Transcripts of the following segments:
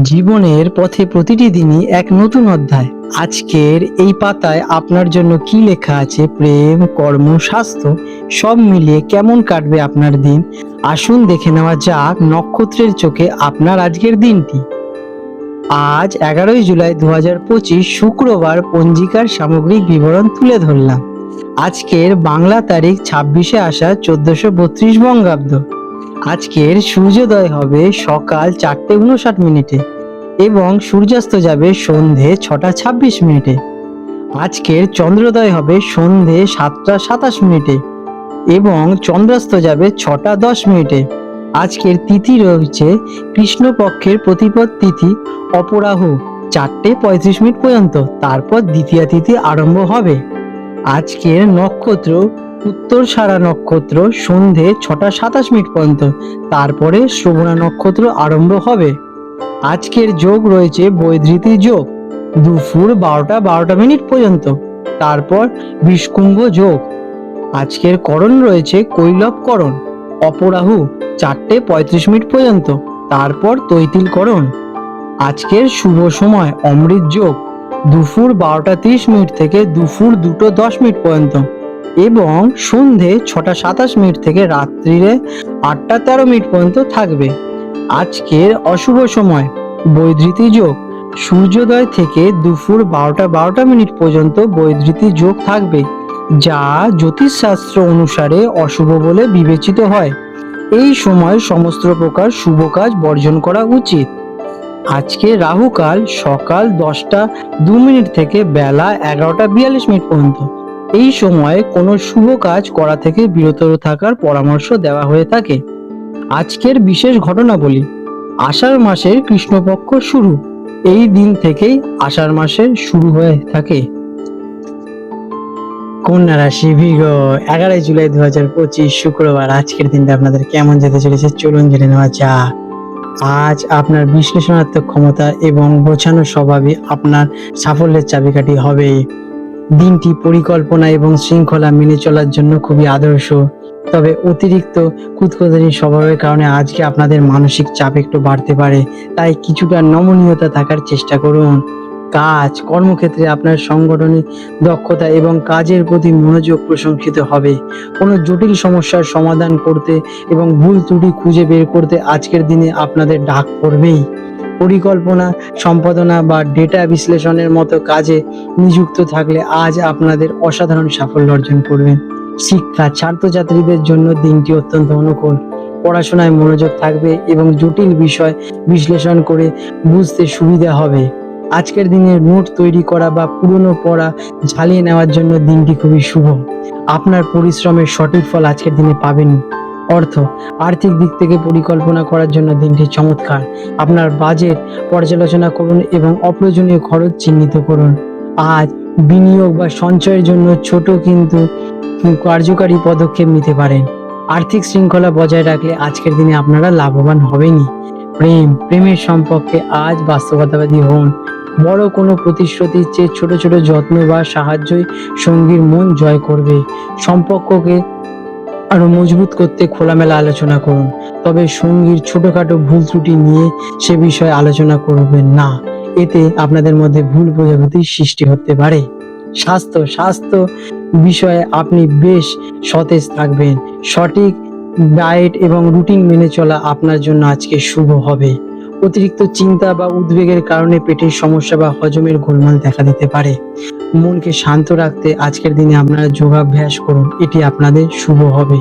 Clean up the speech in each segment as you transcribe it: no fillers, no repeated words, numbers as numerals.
জীবনের পথে প্রতিটি দিনই এক নতুন অধ্যায়। আজকের এই পাতায় আপনার জন্য কি লেখা আছে, প্রেম, কর্ম, স্বাস্থ্য সব মিলিয়ে কেমন কাটবে আপনার দিন। আসুন দেখে নেওয়া যাক নক্ষত্রের চোখে আপনার আজকের দিনটি। আজ 11ই জুলাই 2025 শুক্রবার। পঞ্জিকার সামগ্রিক বিবরণ তুলে ধরলাম। আজকের বাংলা তারিখ 26শে আষাঢ় 1432 বঙ্গাব্দ। আজকের সূর্যোদয় হবে সকাল 4:59 এবং সূর্যাস্ত যাবে সন্ধে 6:26। আজকের চন্দ্রোদয় হবে সন্ধে 7:27 এবং চন্দ্রাস্ত যাবে 6:10। আজকের তিথি রয়েছে কৃষ্ণপক্ষের প্রতিপদ তিথি অপরাহু 4:35 পর্যন্ত, তারপর দ্বিতীয়া তিথি আরম্ভ হবে। আজকের নক্ষত্র উত্তরসারা নক্ষত্র সন্ধে 6:27 পর্যন্ত, তারপরে শ্রবণা নক্ষত্র আরম্ভ হবে। আজকের যোগ রয়েছে বৈধৃতি যোগ দুপুর 12:12 পর্যন্ত, তারপর বিষকুম্ভ যোগ। আজকের করণ রয়েছে কৈলব করণ অপরাহু 4:35 পর্যন্ত, তারপর তৈতিল করণ। আজকের শুভ সময় অমৃত যোগ দুপুর 12:30 থেকে দুপুর 2:10 পর্যন্ত এবং সন্ধে 6:27 থেকে রাত্রিরে 8:13 পর্যন্ত থাকবে। আজকের অশুভ সময় বৈধৃতি যোগ সূর্যোদয় থেকে দুপুর 12:12 পর্যন্ত বৈধৃতি যোগ থাকবে, যা জ্যোতিষশাস্ত্র অনুসারে অশুভ বলে বিবেচিত হয়। এই সময় সমস্ত প্রকার শুভ কাজ বর্জন করা উচিত। আজকে রাহুকাল সকাল 10:02 থেকে বেলা 11:42 পর্যন্ত। এই সময়ে কোনো শুভ কাজ করা থেকে বিরত থাকার পরামর্শ দেওয়া হয়ে থাকে। আজকের বিশেষ ঘটনাবলী: আষাঢ় মাসের কৃষ্ণপক্ষ শুরু। এই দিন থেকেই আষাঢ় মাসের শুরু হয়ে থাকে। কন্যা রাশি ভিগ, 11ই জুলাই 2025 শুক্রবার। আজকের দিনটা আপনাদের কেমন যেতে চলেছে চলুন জেনে নেওয়া যাক। আজ আপনার বিশ্লেষণাত্মক ক্ষমতা এবং গোছানো স্বভাবই আপনার সাফল্যের চাবিকাঠি হবে। দিনটি পরিকল্পনা এবং শৃঙ্খলা মেনে চলার জন্য খুবই আদর্শ, তবে অতিরিক্ত কুতকুতানি স্বভাবের কারণে আজকে আপনাদের মানসিক চাপ একটু বাড়তে পারে, তাই কিছুটা নমনীয়তা থাকার চেষ্টা করুন। কর্মক্ষেত্রে আপনার সাংগঠনিক দক্ষতা এবং কাজের প্রতি মনোযোগ প্রশংসিত হবে। কোনো জটিল সমস্যার সমাধান করতে এবং ভুল ত্রুটি খুঁজে বের করতে আজকের দিনে আপনাদের ডাক পড়বেই। পরিকল্পনা সম্পাদনা বা ডেটা বিশ্লেষণের মতো কাজে নিযুক্ত থাকলে আজ আপনাদের অসাধারণ সাফল্য অর্জন করবেন। শিক্ষা ছাত্রছাত্রীদের জন্য দিনটি অত্যন্ত অনুকূল। পড়াশোনায় মনোযোগ থাকবে এবং জটিল বিষয় বিশ্লেষণ করে বুঝতে সুবিধা হবে। আজকের দিনে নোট তৈরি করা বা পুরনো পড়া ঝালিয়ে নেওয়ার জন্য দিনটি খুবই শুভ। আপনার পরিশ্রমের সঠিক ফল আজকের দিনে পাবেন। আর্থিক দিক থেকে পরিকল্পনা করার জন্য দিনটি চমৎকার। আপনার বাজেট পর্যালোচনা করুন এবং অপ্রয়োজনীয় খরচ চিহ্নিত করুন। আজ বিনিয়োগ বা সঞ্চয়ের জন্য ছোট কিন্তু কার্যকারী পদক্ষেপ নিতে পারেন। আর্থিক শৃঙ্খলা বজায় রাখলে আজকের দিনে আপনারা লাভবান হবেনই। প্রেমের সম্পর্কে আজ বাস্তবতাবাদী হন। বড় কোনো প্রতিশ্রুতির চেয়ে ছোট ছোট যত্ন বা সাহায্যই সঙ্গীর মন জয় করবে। সম্পর্ককে আরো মজবুত করতে খোলামেলা আলোচনা করুন, তবে সঙ্গীর ছোটখাটো ভুল ত্রুটি নিয়ে সে বিষয়ে আলোচনা করবেন না, এতে আপনাদের মধ্যে ভুল বোঝাবুঝির সৃষ্টি হতে পারে। স্বাস্থ্য বিষয়ে আপনি বেশ সতেজ থাকবেন। সঠিক ডায়েট এবং রুটিন মেনে চলা আপনার জন্য আজকে শুভ হবে। অতিরিক্ত চিন্তা বা উদ্বেগের কারণে পেটের সমস্যা বা হজমের গোলমাল দেখা দিতে পারে। মনকে শান্ত রাখতে আজকের দিনে আপনারা যোগাভ্যাস করুন, এটি আপনাদের শুভ হবে।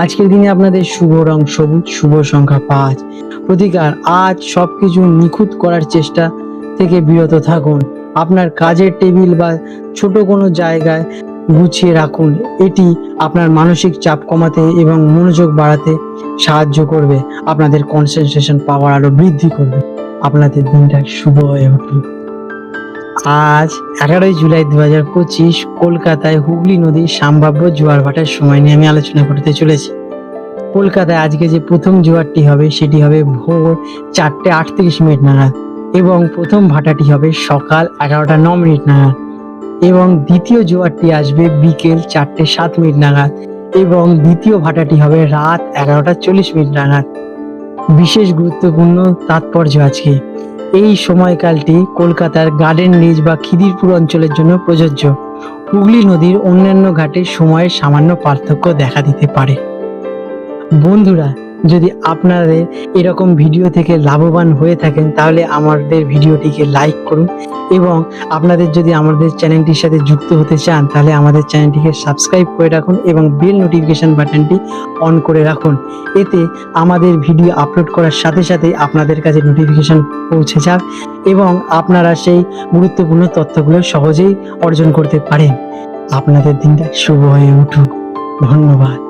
আজকের দিনে আপনাদের শুভ রং সবুজ, শুভ সংখ্যা 5। প্রতিকার: আজ সবকিছু নিখুঁত করার চেষ্টা থেকে বিরত থাকুন। আপনার কাজের টেবিল বা ছোট কোনো জায়গায় গুছিয়ে রাখুন, এটি আপনার মানসিক চাপ কমাতে এবং মনোযোগ বাড়াতে সাহায্য করবে। আপনাদের কনসেন্ট্রেশন পাওয়ার আরো বৃদ্ধি করবে। আপনাদের দিনটা শুভ হয়ে উঠবে। আজ 11ই জুলাই 2025 কলকাতায় হুগলি নদীর সম্ভাব্য জোয়ার ভাটার সময় নিয়ে আমি আলোচনা করতে চলেছি। কলকাতায় আজকে যে প্রথম জোয়ারটি হবে সেটি হবে ভোর 4:38 নাগাদ এবং প্রথম ভাটাটি হবে সকাল 11:09 নাগাদ এবং দ্বিতীয় জোয়ারটি আসবে বিকেল 4:07 নাগাদ এবং দ্বিতীয় ভাটাটি হবে রাত 11:40 নাগাদ। বিশেষ গুরুত্বপূর্ণ তাৎপর্য আজকে এই সময়কালটি কলকাতার গার্ডেন রিচ বা খিদিরপুর অঞ্চলের জন্য প্রযোজ্য। হুগলি নদীর অন্যান্য ঘাটের সময়ের সামান্য পার্থক্য দেখা দিতে পারে। বন্ধুরা, যদি আপনাদের এরকম ভিডিও থেকে লাভবান হয়ে থাকেন তাহলে আমাদের ভিডিওটিকে লাইক করুন, এবং আপনাদের যদি আমাদের চ্যানেলটির সাথে যুক্ত হতে চান তাহলে আমাদের চ্যানেলটিকে সাবস্ক্রাইব করে রাখুন এবং বেল নোটিফিকেশন বাটনটি অন করে রাখুন। এতে আমাদের ভিডিও আপলোড করার সাথে সাথে আপনাদের কাছে নোটিফিকেশন পৌঁছে যাক এবং আপনারা সেই গুরুত্বপূর্ণ তথ্যগুলো সহজেই অর্জন করতে পারেন। আপনাদের দিনটা শুভ হয়ে উঠুক। ধন্যবাদ।